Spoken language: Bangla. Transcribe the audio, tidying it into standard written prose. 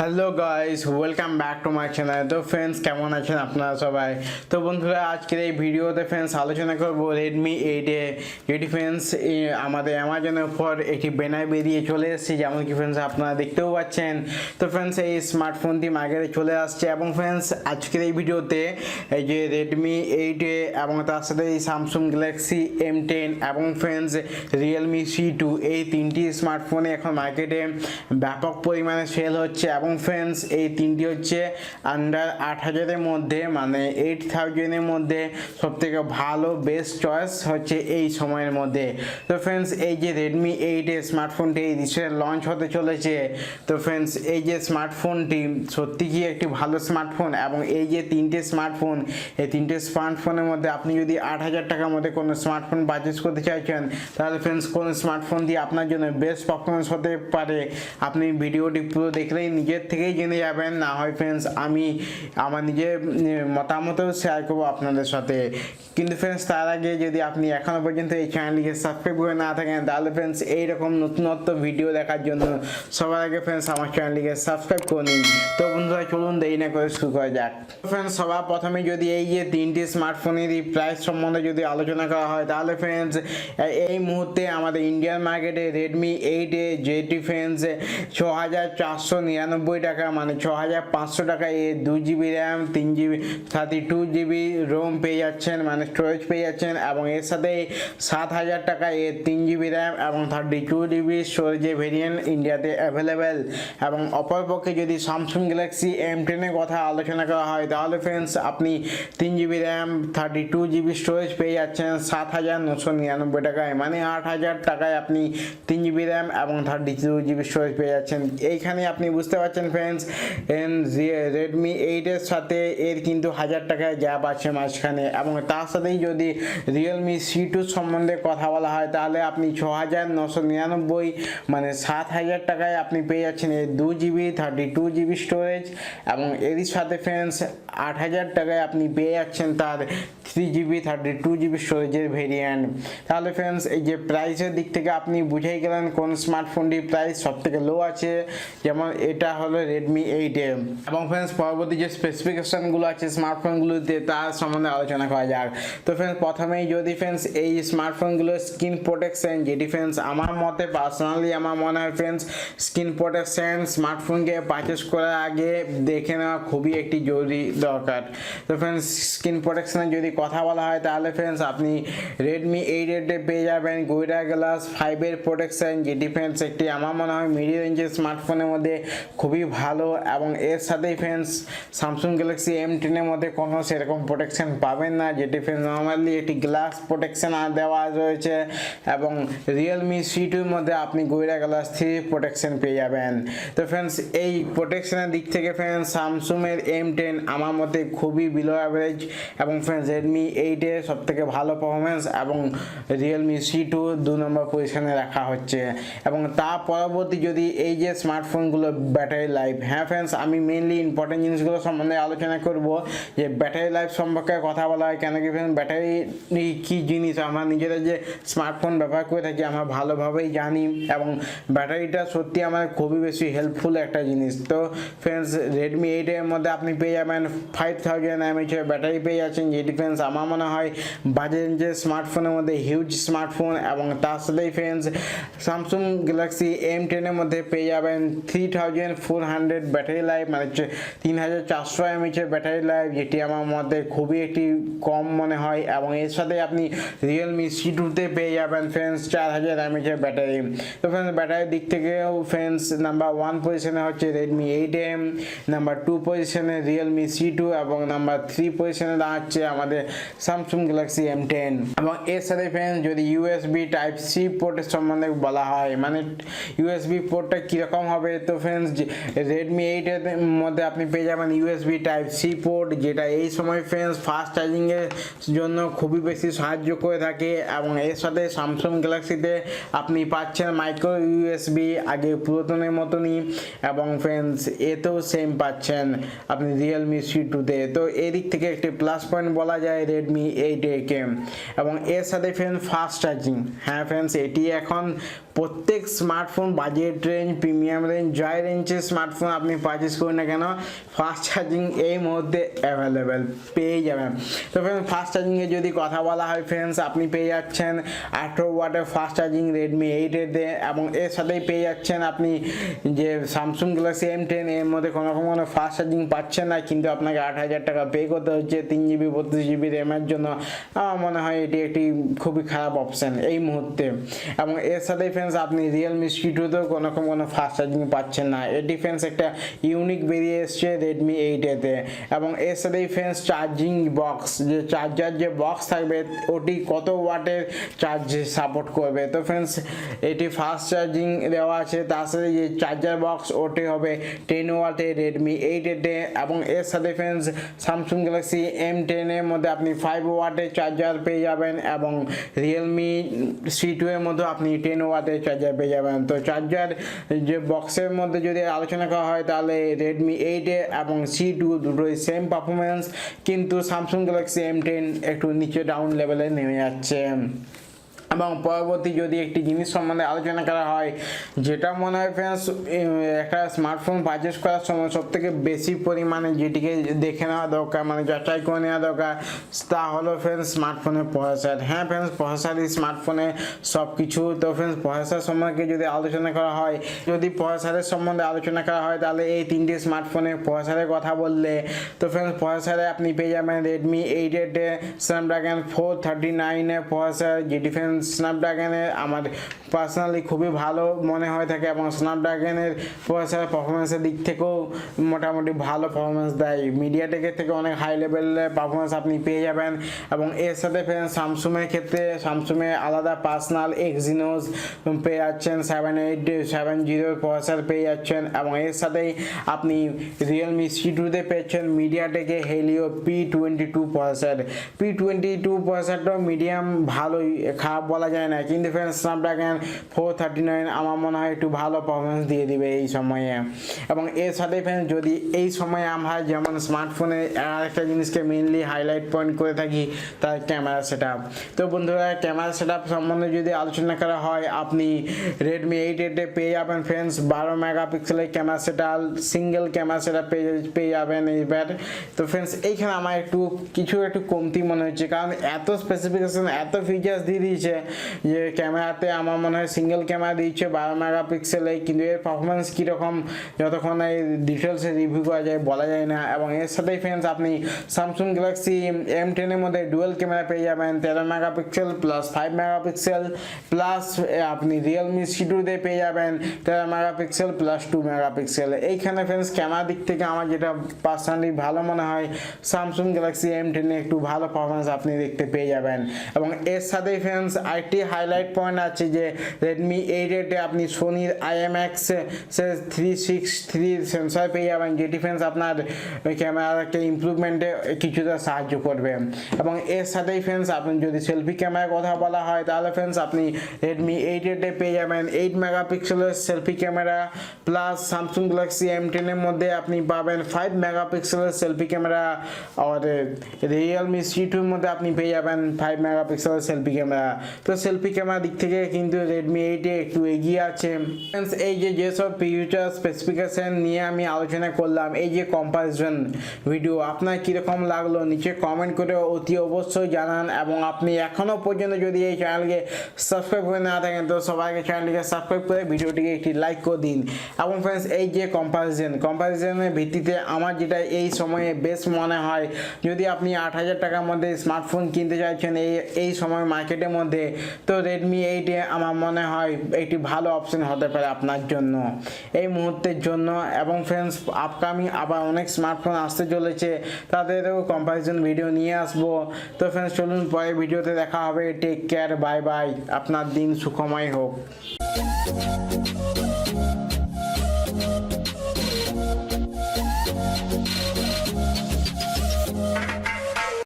Hello guys, welcome back to my channel. তো ফ্রেন্ডস, কেমন আছেন আপনারা সবাই? তো বন্ধুরা, আজকের এই ভিডিওতে ফ্রেন্ডস আলোচনা করব রেডমি 8 যেটি ফ্রেন্ডস আমাদের অ্যামাজনের উপর একটি ব্যানার বেরিয়ে চলে এসেছে, যেমন কি ফ্রেন্ডস আপনারা দেখতেও পাচ্ছেন। তো ফ্রেন্ডস এই স্মার্টফোনটি মার্কেটে চলে আসছে এবং ফ্রেন্ডস আজকের এই ভিডিওতে এই যে রেডমি 8 এবং তার সাথে এই স্যামসাং গ্যালাক্সি M10 এবং ফ্রেন্ডস রিয়েলমি C2 এই তিনটি স্মার্টফোনে এখন মার্কেটে ব্যাপক পরিমাণে সেল হচ্ছে এবং ফ্রেন্ডস এই তিনটি হচ্ছে আন্ডার 8,000-এর মধ্যে, মানে 8,000-এর মধ্যে সবথেকে ভালো বেস্ট চয়েস হচ্ছে এই সময়ের মধ্যে। তো ফ্রেন্ডস এই যে রেডমি 8 স্মার্টফোনটি এই রিসেন্ট লঞ্চ হতে চলেছে। তো ফ্রেন্ডস এই যে স্মার্টফোনটি সত্যি কি একটি ভালো স্মার্টফোন, এবং এই যে তিনটে স্মার্টফোন, এই তিনটে স্মার্টফোনের মধ্যে আপনি যদি 8,000 টাকার মধ্যে কোনো স্মার্টফোন পারচেস করতে চাইছেন, তাহলে ফ্রেন্ডস কোন স্মার্টফোন দিয়ে আপনার জন্য বেস্ট পারফরমেন্স হতে পারে আপনি ভিডিওটি পুরো দেখলেই নিজের থেকেই জেনে যাবেন। না হয় ফ্রেন্ডস আমি আমার নিজের মতামতও শেয়ার করবো আপনাদের সাথে। কিন্তু ফ্রেন্ডস তার আগে যদি আপনি এখনও পর্যন্ত এই চ্যানেলটিকে সাবস্ক্রাইব করে না থাকেন, তাহলে ফ্রেন্ডস এইরকম নতুনত্ব ভিডিও দেখার জন্য সবার আগে ফ্রেন্ডস আমার চ্যানেলটিকে সাবস্ক্রাইব করে নিন। তো বন্ধুরা, চলুন দেরি না করে শুরু করা যাক। ফ্রেন্ডস সবার প্রথমে যদি এই যে তিনটি স্মার্টফোনেরই প্রাইস সম্বন্ধে যদি আলোচনা করা হয়, তাহলে ফ্রেন্ডস এই মুহূর্তে আমাদের ইন্ডিয়ান মার্কেটে রেডমি 8 যেটি ফ্রেন্ডস 6,499 টাকা, মানে 6,500 টাকায় 2GB RAM, 3GB 32GB Rome পেয়ে যাচ্ছেন, মানে স্টোরেজ পেয়ে যাচ্ছেন, এবং এর সাথে 7,000 টাকায় 3GB র্যাম এবং 32GB স্টোরেজের ভেরিয়েন্ট ইন্ডিয়াতে অ্যাভেলেবেল। এবং অপরপক্ষে যদি স্যামসাং গ্যালাক্সি M10 এর কথা আলোচনা করা হয়, তাহলে ফ্রেন্ডস আপনি 3GB র্যাম 32GB স্টোরেজ পেয়ে যাচ্ছেন 7,999 টাকায়, মানে 8,000 টাকায় আপনি 3GB র্যাম এবং 32GB স্টোরেজ পেয়ে যাচ্ছেন। এইখানে আপনি বুঝতে পারছেন ফ্রেন্ডস রেডমি 8 এর সাথে এর কিন্তু 1,000 টাকায় গ্যাপ আছে মাঝখানে। এবং তার সাথেই যদি রিয়েলমি C2 সম্বন্ধে কথা বলা হয়, তাহলে আপনি 6,999 মানে 7,000 টাকায় আপনি পেয়ে যাচ্ছেন এই 2GB 32GB স্টোরেজ, এবং এরই সাথে ফ্রেন্ডস 8,000 টাকায় আপনি পেয়ে যাচ্ছেন তার 3GB 32GB স্টোরেজের ভেরিয়েন্ট। তাহলে ফ্রেন্ডস এই যে প্রাইসের দিক থেকে আপনি বুঝেই গেলেন কোন স্মার্টফোনটির প্রাইস সব থেকে লো আছে, যেমন এটা হলো রেডমি 8 এবং ফ্রেন্ডস পরবর্তী যে স্পেসিফিকেশনগুলো আছে স্মার্টফোনগুলোতে তার সম্বন্ধে আলোচনা করা যাক। তো ফ্রেন্ডস প্রথমেই যদি ফ্রেন্ডস এই স্মার্টফোনগুলোর স্ক্রিন প্রোটেকশন, যেটি ফ্রেন্ডস আমার মতে পার্সোনালি আমার মনে হয় ফ্রেন্ডস স্ক্রিন প্রোটেকশন স্মার্টফোনকে পারচেস করার আগে দেখে নেওয়া খুবই একটি জরুরি দরকার। তো ফ্রেন্ডস স্ক্রিন প্রোটেকশনের যদি কথা বলা হয়, তাহলে ফ্রেন্ডস আপনি রেডমি 8 পেয়ে যাবেন গোরিলা গ্লাস 5 এর প্রোটেকশন, যেটি ফ্রেন্ডস একটি আমার মনে হয় মিড রেঞ্জের স্মার্টফোনের মধ্যে খুবই ভালো। এবং এর সাথেই ফ্রেন্ডস স্যামসাং গ্যালাক্সি M10 এর মধ্যে কোনো সেরকম প্রোটেকশন পাবেন না, যেটি ফ্রেন্ডস নর্মালি একটি গ্লাস প্রোটেকশন দেওয়া রয়েছে, এবং রিয়েলমি C2 এর মধ্যে আপনি গোরিলা গ্লাস 3 প্রোটেকশন পেয়ে যাবেন। তো ফ্রেন্ডস এই প্রোটেকশনের দিক থেকে ফ্রেন্ডস স্যামসাং এর M10 আমার মতে খুবই বিলো অ্যাভারেজ, এবং ফ্রেন্ডস রেডমি 8 এর সব থেকে ভালো পারফরমেন্স, এবং রিয়েলমি C2 2 নম্বর পজিশনে রাখা হচ্ছে। এবং তার পরবর্তী যদি এই যে স্মার্টফোনগুলো ব্যাটারি লাইফ, হ্যাঁ ফ্রেন্ডস আমি মেইনলি ইম্পর্টেন্ট জিনিসগুলো সম্বন্ধে আলোচনা করব, যে ব্যাটারি লাইফ সম্পর্কে কথা বলা হয় কেন কি ফ্রেন্ডস ব্যাটারি কি জিনিস আমরা নিজেরা যে স্মার্টফোন ব্যবহার করে থাকি আমরা ভালোভাবেই জানি, এবং ব্যাটারিটা সত্যি আমার খুবই বেশি হেল্পফুল একটা জিনিস। তো ফ্রেন্ডস রেডমি 8 এর মধ্যে আপনি পেয়ে যাবেন 5,000 mAh ব্যাটারি পেয়ে যাচ্ছেন, যেটি ফ্রেন্ডস আমার মনে হয় বাজেট রেঞ্জের স্মার্টফোনের মধ্যে হিউজ স্মার্টফোন। এবং তার সাথেই ফ্রেন্ডস স্যামসাং গ্যালাক্সি M10 এর মধ্যে পেয়ে যাবেন 3,400 ব্যাটারি লাইফ, মানে 3,400 mAh ব্যাটারি লাইফ, যেটি আমার মধ্যে খুবই একটি কম মনে হয়। এবং এর সাথে আপনি রিয়েলমি C2 তে পেয়ে যাবেন ফ্রেন্ডস 4,000 mAh ব্যাটারি। তো ফ্রেন্ডস ব্যাটারির দিক থেকেও ফ্রেন্ডস নাম্বার 1 পজিশনে হচ্ছে রেডমি 8, নাম্বার 2 পজিশনে রিয়েলমি C2, এবং নাম্বার 3 পজিশনে দাঁড়াচ্ছে আমাদের স্যামসাং গ্যালাক্সি M10। এবং এর সাথে ফ্রেন্ডস যদি USB Type-C পোর্টের সম্বন্ধে বলা হয়, মানে USB পোর্টটা কীরকম হবে, তো ফ্রেন্ডস রেডমি 8 এর মধ্যে আপনি পেয়ে যাবেন USB Type-C পোর্ট, যেটা এই সময় ফ্রেন্ডস ফাস্ট চার্জিংয়ের জন্য খুবই বেশি সাহায্য করে থাকে। এবং এর সাথে স্যামসাং গ্যালাক্সিতে আপনি পাচ্ছেন মাইক্রো USB আগে পুরাতনের মতনই, এবং ফ্রেন্ডস এতেও সেম পাচ্ছেন আপনি রিয়েলমি C2 তে। তো এদিক থেকে একটি প্লাস পয়েন্ট বলা যায় রেডমি 8 কে। এবং এর সাথে ফ্রেন্ডস ফাস্ট চার্জিং, হ্যাঁ ফ্রেন্ডস এটি এখন প্রত্যেক smartphone budget range, premium range, জয় রেঞ্জের স্মার্টফোন আপনি পারচেস করুন না কেন, ফাস্ট চার্জিং এই মুহূর্তে অ্যাভেলেবেল পেয়ে যাবেন। তো ফ্রেন্ডস ফাস্ট চার্জিংয়ে যদি কথা বলা হয় ফ্রেন্ডস, আপনি পেয়ে যাচ্ছেন 18 ওয়াটের ফাস্ট চার্জিং Redmi 8 এবং এর সাথেই পেয়ে যাচ্ছেন আপনি যে Samsung Galaxy M10 এর মধ্যে কোনো রকম কোনো ফাস্ট চার্জিং পাচ্ছেন না, কিন্তু আপনাকে 8,000 টাকা পে করতে হচ্ছে 3GB 32GB র্যামের জন্য। আমার মনে হয় এটি একটি খুবই খারাপ অপশান এই মুহূর্তে। এবং এর সাথে ফ্রেন্ডস আপনি Realme C2তেও কোনো রকম কোনো ফাস্ট চার্জিং পাচ্ছেন না। এটি ফ্রেন্ডস একটা ইউনিক বেরিয়ে এসছে Redmi 8 এবং এর সাথেই ফ্রেন্ডস চার্জিং বক্স, যে চার্জার যে বক্স থাকবে ওটি কত ওয়াটের চার্জ সাপোর্ট করবে। তো ফ্রেন্ডস এটি ফাস্ট চার্জিং দেওয়া আছে, তার সাথে যে চার্জার বক্স ওটি হবে 10 ওয়াটের Redmi 8 এবং এর সাথে ফ্রেন্ডস Samsung Galaxy M10 এর মধ্যে আপনি 5 ওয়াটের চার্জার পেয়ে যাবেন এবং Realme C2 এর মধ্যে আপনি 10 ওয়াটের চার্জার পেয়ে যাবেন। তো চার্জার যে বক্সের মধ্যে যদি আলোচনা করা হয় তাহলে Redmi 8 এবং C2 দুটোই সেম পারফরমেন্স, কিন্তু Samsung Galaxy M10 একটু নিচে ডাউন লেভেলে নেমে যাচ্ছে। এবং পরবর্তী যদি একটি জিনিস সম্বন্ধে আলোচনা করা হয়, যেটা মনে হয় ফ্রেন্ডস একটা স্মার্টফোন পারচেস করার সময় সবথেকে বেশি পরিমাণে যেটিকে দেখে নেওয়া দরকার, মানে যাচাই করে নেওয়া দরকার, তা হলো ফ্রেন্ডস স্মার্টফোনের প্রসেসর। হ্যাঁ ফ্রেন্ডস প্রসেসরই স্মার্টফোনে সব কিছু। তো ফ্রেন্ডস প্রসেসর সম্পর্কে যদি আলোচনা করা হয়, যদি প্রসেসরের সম্বন্ধে আলোচনা করা হয় তাহলে এই তিনটি স্মার্টফোনের প্রসেসরের কথা বললে, তো ফ্রেন্ডস প্রসেসরে আপনি পেয়ে যাবেন Redmi 8 Snapdragon 439 প্রসেসর, যেটি ফ্রেন্ডস স্ন্যাপড্রাগনের আমার পার্সোনালি খুবই ভালো মনে হয়ে থাকে এবং স্ন্যাপড্রাগনের প্রসেসর পারফরমেন্সের দিক থেকেও মোটামুটি ভালো পারফরমেন্স দেয়। মিডিয়াটেকের থেকে অনেক হাই লেভেলের পারফরমেন্স আপনি পেয়ে যাবেন। এবং এর সাথে ফ্রেন্ডস স্যামসুংয়ের ক্ষেত্রে স্যামসুংয়ের আলাদা পার্সোনাল Exynos পেয়ে যাচ্ছেন, 7870 প্রসেসর পেয়ে যাচ্ছেন এবং এর সাথেই আপনি Realme C2তে পেয়েছেন মিডিয়াটেকে Helio P22 প্রসেসর। P22 প্রসেসরটাও মিডিয়াম ভালোই, খারাপ বলা যায় না, কিন্তু ফ্রেন্ডস স্ন্যাপড্রাগন 439 আমার মনে হয় একটু ভালো পারফরমেন্স দিয়ে দিবে এই সময়ে। এবং এর সাথে ফ্রেন্ডস যদি এই সময়ে আমরা যেমন স্মার্টফোনে আর একটা জিনিসকে মেইনলি হাইলাইট পয়েন্ট করে থাকি তার ক্যামেরা সেটআপ। তো বন্ধুরা ক্যামেরা সেটআপ সম্বন্ধে যদি আলোচনা করা হয়, আপনি Redmi 8 পেয়ে যাবেন ফ্রেন্ডস 12 মেগাপিক্সেলের camera setup, single camera setup পেয়ে যাবেন এইবার। তো ফ্রেন্ডস এইখানে আমার একটু কমতি মনে হচ্ছে, কারণ এত স্পেসিফিকেশন এত ফিচার্স দিয়ে দিয়েছে যে ক্যামেরাতে আমার মনে হয় সিঙ্গেল ক্যামেরা দিচ্ছে 12 মেগাপিক্সেলে, কিন্তু এর পারফরমেন্স কীরকম যতক্ষণ এই ডিটেলসে রিভিউ করা যায় বলা যায় না। এবং এর সাথেই ফ্রেন্ডস আপনি Samsung Galaxy M10 এর মধ্যে ডুয়েল ক্যামেরা পেয়ে যাবেন 13 মেগাপিক্সেল প্লাস 5 মেগাপিক্সেল, প্লাস আপনি Realme C2তে পেয়ে যাবেন 13 মেগাপিক্সেল প্লাস 2 মেগাপিক্সেল। এইখানে ফ্রেন্ডস ক্যামেরা দিক থেকে আমার যেটা পার্সোনালি ভালো মনে হয়, Samsung Galaxy M10 এ একটু ভালো পারফরমেন্স আপনি দেখতে পেয়ে যাবেন। এবং এর সাথে ফ্রেন্ডস আরেকটি হাইলাইট পয়েন্ট আছে যে Redmi 8 আপনি সোনির IMX 363 সেন্সর পেয়ে যাবেন, যেটি ফ্রেন্ডস আপনার ক্যামেরাকে ইমপ্রুভমেন্টে কিছুটা সাহায্য করবে। এবং এর সাথেই ফ্রেন্ডস আপনি যদি সেলফি ক্যামেরার কথা বলা হয় তাহলে ফ্রেন্ডস আপনি Redmi 8 পেয়ে যাবেন 8 মেগাপিক্সেলের selfie camera, plus Samsung Galaxy M10 এর মধ্যে আপনি পাবেন 5 মেগাপিক্সেলের সেলফি ক্যামেরা, আর Realme C2 এর মধ্যে আপনি পেয়ে যাবেন 5 মেগাপিক্সেলের সেলফি ক্যামেরা। তো সেলফি ক্যামেরা দিক থেকে কিন্তু Redmi 8 একটু এগিয়ে আছে। এই যে যেসব ফিউচার স্পেসিফিকেশন নিয়ে আমি আলোচনা করলাম, এই যে কম্পারিজন ভিডিও আপনার কীরকম লাগলো নিচে কমেন্ট করে অতি অবশ্যই জানান। এবং আপনি এখনও পর্যন্ত যদি এই চ্যানেলকে সাবস্ক্রাইব করে না থাকেন তো সবাইকে চ্যানেলটিকে সাবস্ক্রাইব করে ভিডিওটিকে একটি লাইক করে দিন। এবং ফ্রেন্ডস এই যে কম্পারিজনের ভিত্তিতে আমার যেটা এই সময়ে বেশ মনে হয়, যদি আপনি 8,000 টাকার মধ্যে স্মার্টফোন কিনতে চাইছেন এই সময় মার্কেটের মধ্যে, তো Redmi 8 আমার মনে হয় একটি ভালো অপশন হতে পারে আপনার জন্য এই মুহূর্তের জন্য। এবং ফ্রেন্ডস আপকামিং আবার অনেক স্মার্টফোন আসতে চলেছে, তাদেরও কম্পারিজন ভিডিও নিয়ে আসবো। তো ফ্রেন্ডস চলুন পরের ভিডিওতে দেখা হবে। টেক কেয়ার, বাই বাই, আপনার দিন সুখময় হোক।